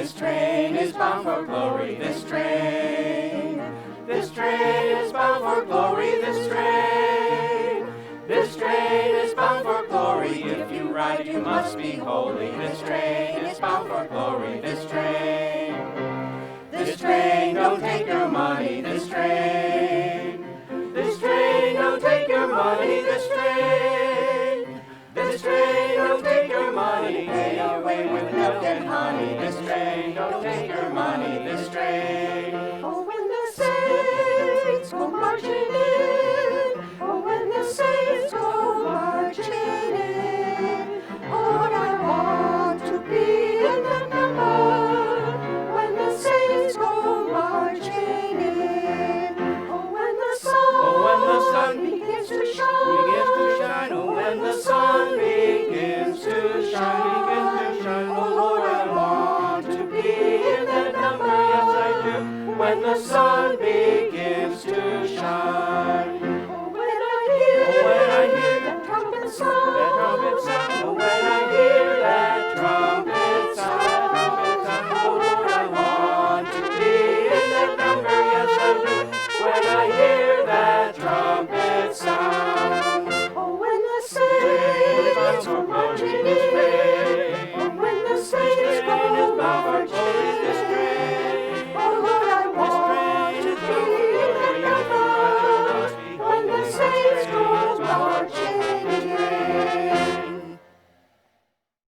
This train is bound for glory. This train is bound for glory. This train is bound for glory. If you ride, you must be holy. This train is bound for glory. This train don't take your money. This train don't take your money. This train don't take your money. Pay away with milk and honey. This train don't take your money. This train. Oh, when the saints go marching in. Oh, when the saints go marching in. Oh, I want to be in the number. When the saints go marching in. Oh, when the sun begins to shine. Oh, when the sun begins to shine. Oh, Lord, I want to be in that number. Yes, I do. When the sun begins to